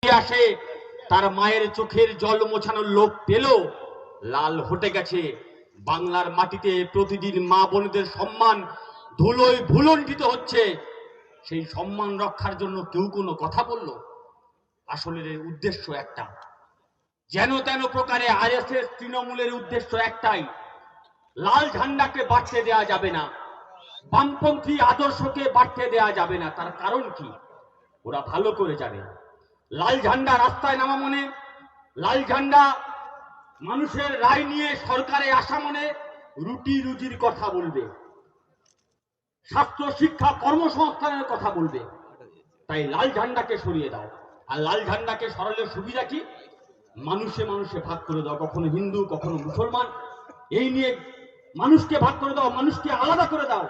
আসে তার মায়ের চোখের জল মোছানোর লোক পেল, লাল হটে গেছে বাংলার মাটিতে। প্রতিদিন মা বোনদের সম্মান ধুলোয় ভুলণ্ঠিত হচ্ছে। সেই সম্মান রক্ষার জন্য কেউ কোনো কথা বলল? আসলে উদ্দেশ্য একটা, যেন তেন প্রকারে আরএসএস তৃণমূলের উদ্দেশ্য একটাই, লাল ঝান্ডাকে বাড়তে দেওয়া যাবে না, বামপন্থী আদর্শকে বাড়তে দেওয়া যাবে না। তার কারণ কি? ওরা ভালো করে জানে লাল ঝান্ডা রাস্তায় নামা মনে, লাল ঝান্ডা মানুষের রায় নিয়ে সরকারে আসা মনে রুটি রুজির কথা বলবে, স্বাস্থ্য শিক্ষা কর্মসংস্থানের কথা বলবে। তাই লাল ঝান্ডাকে সরিয়ে দাও। আর লাল ঝান্ডাকে সরালে সুবিধা কি? মানুষে মানুষে ভাগ করে দাও, কখনো হিন্দু কখনো মুসলমান, এই নিয়ে মানুষকে ভাগ করে দাও, মানুষকে আলাদা করে দাও,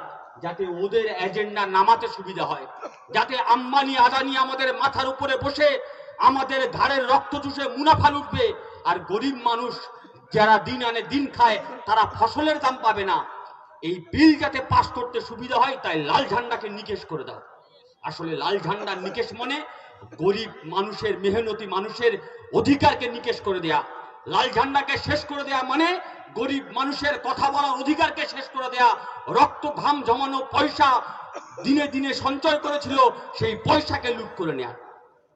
যাতে ওদের এজেন্ডা নামাতে সুবিধা হয়, যাতে আম্বানি আদানি আমাদের মাথার উপরে বসে আমাদের ঘাড়ের রক্ত চুষে মুনাফা লুটবে, আর গরিব মানুষ যারা দিন আনে দিন খায় তারা ফসলের দাম পাবে না। এই বিল যাতে পাস করতে সুবিধা হয়, তাই লাল ঝান্ডাকে নিকেশ করে দাও। আসলে লাল ঝান্ডার নিকেশ মানে গরিব মানুষের, মেহনতি মানুষের অধিকারকে নিকেশ করে দেয়া। লাল ঝান্ডাকে শেষ করে দেয়া মানে গরিব মানুষের কথা বলার অধিকারকে শেষ করে দেয়া। রক্ত ঘাম জমানো পয়সা দিনে দিনে সঞ্চয় করেছিল, সেই পয়সাকে লুট করে নেয়া।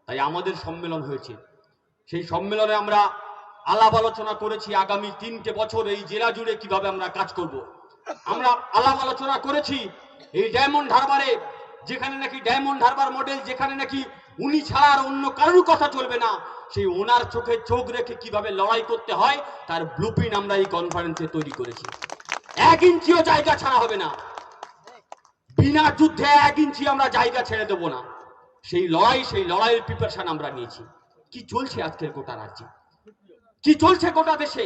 তাই আমাদের সম্মেলন হয়েছে। সেই সম্মেলনে আমরা আলাপ আলোচনা করেছি আগামী 3টে বছর এই জেলা জুড়ে কিভাবে আমরা কাজ করব। আমরা আলাপ আলোচনা করেছি এই ডায়মন্ড হারবারে, যেখানে নাকি ডায়মন্ড হারবার মডেল, যেখানে নাকি উনি ছাড়া আর অন্য কারোর কথা চলবে না, সেই ওনার চোখে চোখ রেখে কিভাবে লড়াই করতে হয় তার ব্লুপ্রিন্ট আমরা এই কনফারেন্সে তৈরি করেছি। 1 ইঞ্চিও জায়গা ছাড়া হবে না, বিনা যুদ্ধে 1 ইঞ্চি আমরা জায়গা ছেড়ে দেবো না। সেই লড়াইয়ের প্রিপারেশন আমরা নিয়েছি। কি চলছে আজকের গোটা রাজ্যে, কি চলছে গোটা দেশে,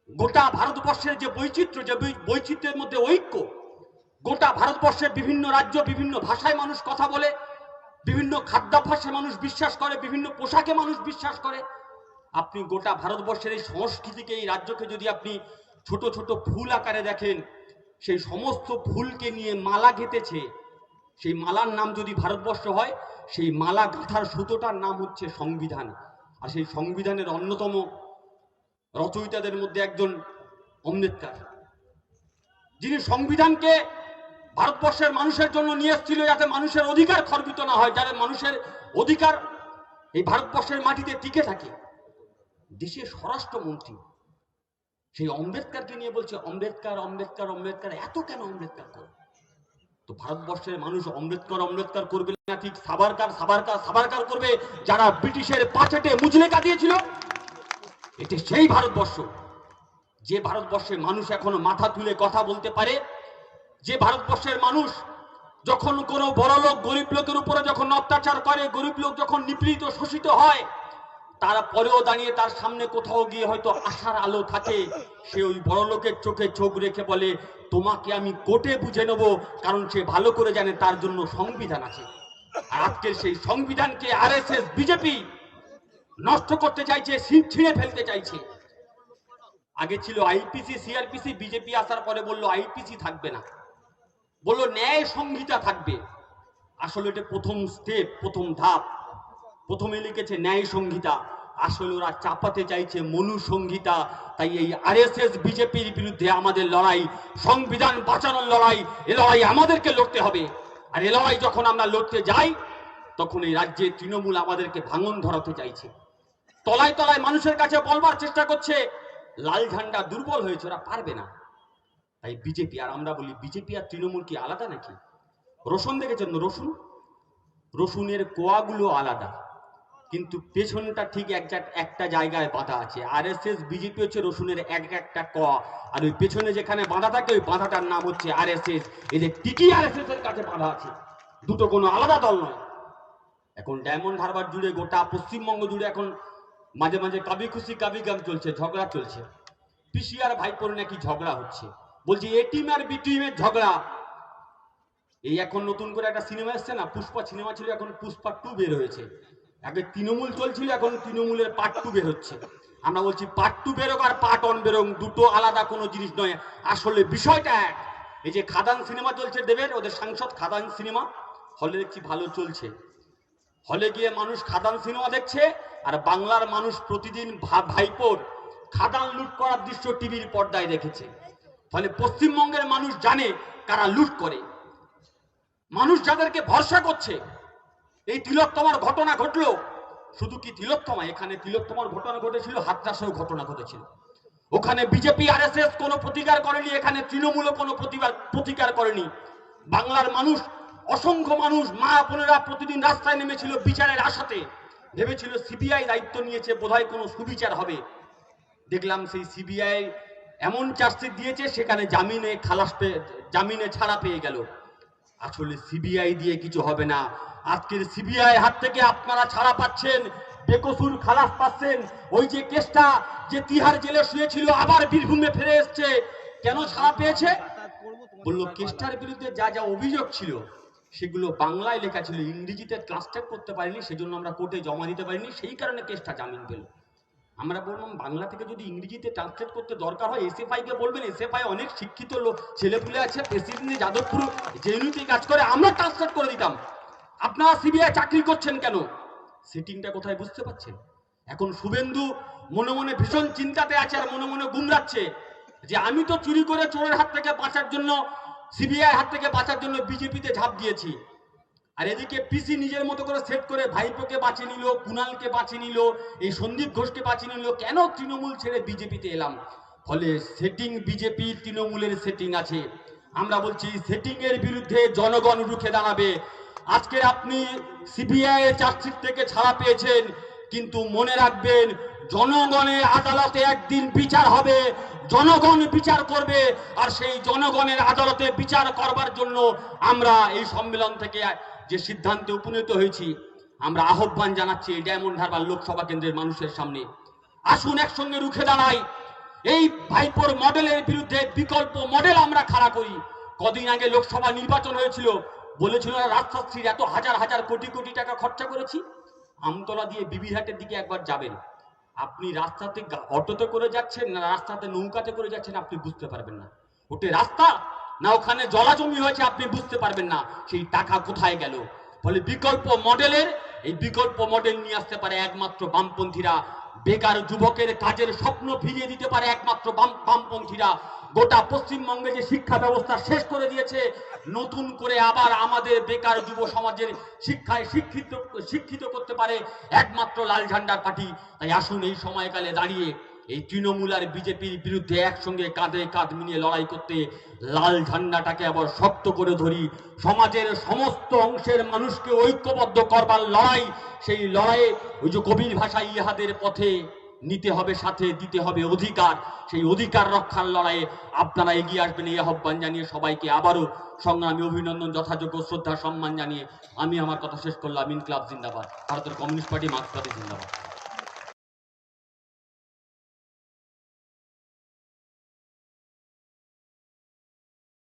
গোটা ভারতবর্ষের যে বৈচিত্র্য, যে বৈচিত্র্যের মধ্যে ঐক্য, গোটা ভারতবর্ষের বিভিন্ন রাজ্য বিভিন্ন ভাষায় মানুষ কথা বলে, বিভিন্ন খাদ্যাভ্যাসে মানুষ বিশ্বাস করে, বিভিন্ন পোশাকে মানুষ বিশ্বাস করে। আপনি গোটা ভারতবর্ষের এই সংস্কৃতিকে, এই রাজ্যকে যদি আপনি ছোট ছোট ফুল আকারে দেখেন, সেই সমস্ত ফুলকে নিয়ে মালা গেঁথেছে। সেই মালার নাম যদি ভারতবর্ষ হয়, সেই মালা গাঁথার সুতোটার নাম হচ্ছে সংবিধান। আর সেই সংবিধানের অন্যতম রচয়িতাদের মধ্যে একজন আম্বেদকর, যিনি সংবিধানকে ভারতবর্ষের মানুষের জন্য নিয়ে এসেছিল, যাতে মানুষের অধিকার খর্বিত না হয়, যাতে মানুষের অধিকার এই ভারতবর্ষের মাটিতে টিকে থাকে। দেশের স্বরাষ্ট্রমন্ত্রী সেই আম্বেদকরকে নিয়ে বলছে আম্বেদকর আম্বেদকর আম্বেদকর। এত কেন আম্বেদকর করে? তো ভারতবর্ষের মানুষ আম্বেদকর আম্বেদকর করবে না, ঠিক সাবারকার সাবারকার সাবারকার করবে, যারা ব্রিটিশের পাচেটে মুচলেকা দিয়েছিল। এটা সেই ভারতবর্ষ, যে ভারতবর্ষের মানুষ এখনো মাথা তুলে কথা বলতে পারে, যে ভারতবর্ষের মানুষ যখন কোনো বড় লোক গরিব লোকের উপরে যখন অত্যাচার করে, গরিব লোক যখন নিপীড়িত শোষিত হয়, তারপরেও দাঁড়িয়ে তার সামনে কোথাও গিয়ে হয়তো আশার আলো থাকে, সে ওই বড় লোকের চোখে চোখ রেখে বলে তোমাকে আমি কোর্টে বুঝে নেব, কারণ সে ভালো করে জানে তার জন্য সংবিধান আছে। আর আজকের সেই সংবিধানকে আরএসএস বিজেপি নষ্ট করতে চাইছে, ছিঁড়ে ফেলতে চাইছে। আগে ছিল আইপিসি সিআরপিসি, বিজেপি আসার পরে বললো আইপিসি থাকবে না, বললো ন্যায় সংহিতা থাকবে। আসলে এটা প্রথম স্টেপ, প্রথম ধাপ। প্রথমে লিখেছে ন্যায় সংহিতা, আসলে ওরা চাপাতে চাইছে মনু সংহিতা। তাই এই আরএসএস বিজেপির বিরুদ্ধে আমাদের লড়াই, সংবিধান বাঁচানোর লড়াই, এ লড়াই আমাদেরকে লড়তে হবে। আর এ লড়াই যখন আমরা লড়তে যাই, তখন এই রাজ্যে তৃণমূল আমাদেরকে ভাঙন ধরাতে চাইছে, তলায় তলায় মানুষের কাছে বলবার চেষ্টা করছে লাল ঝান্ডা দুর্বল হয়েছে, ওরা পারবে না। তাই বিজেপি, আর আমরা বলি বিজেপি আর তৃণমূল কি আলাদা নাকি? রসুন দেখেছেন? রসুনের কোয়াগুলো আলাদা, কিন্তু পেছনটা ঠিক একটা জায়গায় বাঁধা আছে। আরএসএস বিজেপি হচ্ছে রসুনের একটা কোয়া, আর ওই পেছনে যেখানে বাঁধা থাকে ওই বাঁধাটার নাম হচ্ছে আরএসএস। এদের টিকি আরএসএস এর কাছে বাঁধা আছে, দুটো কোনো আলাদা দল নয়। এখন ডায়মন্ড হারবার জুড়ে, গোটা পশ্চিমবঙ্গ জুড়ে এখন মাঝে মাঝে কাবি খুশি কাবি গাম চলছে, ঝগড়া চলছে। পিসি আর ভাইপোর নাকি ঝগড়া হচ্ছে, বলছি এ টিম আর বি টিমের ঝগড়া। এই এখন নতুন করে একটা সিনেমা এসছে না, পুষ্পা সিনেমা ছিল, এখন পুষ্পা 2 বের হয়েছে। আগে তৃণমূল চলছিল, এখন তৃণমূলের পার্ট 2 বের হচ্ছে। আমরা বলছি পার্ট 2 বেরোক আর পার্ট 1 বেরোক, দুটো আলাদা কোনো জিনিস নয়। আসলে বিষয়টা এক। এই যে খাদান সিনেমা চলছে দেবের, ওদের সাংসদ খাদান সিনেমা হলে দেখছি ভালো চলছে, হলে গিয়ে মানুষ খাদান সিনেমা দেখছে, আর বাংলার মানুষ প্রতিদিন ভাইপোর খাদান লুট করার দৃশ্য টিভির পর্দায় দেখেছে। ফলে পশ্চিমবঙ্গের মানুষ জানে কারা লুট করে। মানুষ যাদেরকে ভরসা করছে। এই তিলোত্তমার ঘটনা ঘটলো, শুধু কি তিলোত্তমা, এখানে তিলোত্তমার ঘটনা ঘটেছিল, হাতরাসেও ঘটনা ঘটেছিল। ওখানে বিজেপি আরএসএস কোনো প্রতিকার করেনি, এখানে তৃণমূলও কোনো প্রতিকার করেনি। বাংলার মানুষ, অসংখ্য মানুষ, মা বোনেরা প্রতিদিন রাস্তায় নেমেছিল বিচারের আশাতে। ভেবেছিল সিবিআই দায়িত্ব নিয়েছে, বোধহয় কোনো সুবিচার হবে। দেখলাম সেই সিবিআই এমন চার্জশিট দিয়েছে, সেখানে জামিনে ছাড়া পেয়ে গেল। আসলে সিবিআই দিয়ে কিছু হবে না। আজকের সিবিআই হাত থেকে আপনারা ছাড়া পাচ্ছেন, বেকসুর খালাস পাচ্ছেন। ওই যে কেসটা যে তিহার জেলে শুয়েছিল, আবার বীরভূমে ফিরে এসছে, কেন ছাড়া পেয়েছে? বললো কেসটার বিরুদ্ধে যা যা অভিযোগ ছিল সেগুলো বাংলায় লেখা ছিল, ইংরেজিতে ট্রান্সলেট করতে পারিনি, সেজন্য আমরা কোর্টে জমা দিতে পারিনি, সেই কারণে কেসটা জামিন পেল। আমরা বললাম বাংলা থেকে যদি ইংরেজিতে ট্রান্সলেট করতে দরকার হয় এসএফআই কে বলবেন, এসএফআই অনেক শিক্ষিত লোক ছেলেপুলে আছে, প্রেসিডেন্ট যাদবপুর জেএনইউতে কাজ করে, আমরা ট্রান্সলেট করে দিতাম। আপনারা সিবিআই চাকরি করছেন কেন? সেটিংটা কোথায় বুঝতে পারছেন? এখন শুভেন্দু মনে মনে ভীষণ চিন্তাতে আছে, আর মনে মনে গুমরাচ্ছে যে আমি তো চুরি করে চোরের হাত থেকে বাঁচার জন্য, সিবিআই হাত থেকে বাঁচার জন্য বিজেপিতে ঝাঁপ দিয়েছি। আর এদিকে পিসি নিজের মতো করে সেট করে ভাইপোকে বাঁচিয়ে নিল, কুণালকে বাঁচিয়ে নিল, এই সন্দীপ ঘোষকে বাঁচিয়ে নিল, কেন তৃণমূল ছেড়ে বিজেপিতে এলাম। ফলে সেটিং বিজেপি তৃণমূলের সেটিং আছে। আমরা বলছি সেটিং এর বিরুদ্ধে জনগণ রুখে দাঁড়াবে। আজকে আপনি সিবিআই চার্জশিট থেকে ছাড়া পেয়েছেন, কিন্তু মনে রাখবেন জনগণের আদালতে একদিন বিচার হবে, জনগণ বিচার করবে। আর সেই জনগণের আদালতে বিচার করবার জন্য আমরা এই সম্মেলন থেকে যে সিদ্ধান্তে উপনীত হয়েছি, আমরা আহ্বান জানাচ্ছি ডায়মন্ড হারবার লোকসভা কেন্দ্রের মানুষের সামনে, আসুন একসঙ্গে রুখে দাঁড়াই। এই ভাইপোর মডেলের বিরুদ্ধে বিকল্প মডেল আমরা খাড়া করি। কদিন আগে লোকসভা নির্বাচন হয়েছিল, বলেছিল রাজশাস্ত্রীর এত হাজার হাজার কোটি কোটি টাকা খরচা করেছি। আমতলা দিয়ে বিবিরহাটের দিকে একবার যাবেন, আপনি রাস্তাতে অটোতে করে যাচ্ছেন না রাস্তাতে নৌকাতে করে যাচ্ছেন আপনি বুঝতে পারবেন না। ওটা রাস্তা না ওখানে জলাজমি হয়েছে আপনি বুঝতে পারবেন না। সেই টাকা কোথায় গেল? ফলে বিকল্প মডেলের, এই বিকল্প মডেল নিয়ে আসতে পারে একমাত্র বামপন্থীরা। বেকার যুবকের কাজের স্বপ্ন ফিরিয়ে দিতে পারে একমাত্র বামপন্থীরা। গোটা পশ্চিমবঙ্গে যে শিক্ষা ব্যবস্থা শেষ করে দিয়েছে, নতুন করে আবার আমাদের বেকার যুব সমাজের শিক্ষায় শিক্ষিত করতে পারে একমাত্র লাল ঝান্ডার পার্টি। তাই আসুন এই সময়কালে দাঁড়িয়ে এই তৃণমূল আর বিজেপির বিরুদ্ধে একসঙ্গে কাঁধে কাঁধ মিলিয়ে লড়াই করতে লাল ঝান্ডাটাকে আবার শক্ত করে ধরি। সমাজের সমস্ত অংশের মানুষকে ঐক্যবদ্ধ করবার লড়াই, সেই লড়াইয়ে ওই যে কবির ভাষায় ইহাদের পথে নিতে হবে সাথে, দিতে হবে অধিকার। সেই অধিকার রক্ষার লড়াইয়ে আপনারা এগিয়ে আসবেন এই আহ্বান জানিয়ে সবাইকে আবারও সংগ্রামী অভিনন্দন, যথাযোগ্য শ্রদ্ধা সম্মান জানিয়ে আমি আমার কথা শেষ করলাম। ইনকলাব জিন্দাবাদ, ভারতের কমিউনিস্ট পার্টি, মার্ক্সবাদী জিন্দাবাদ।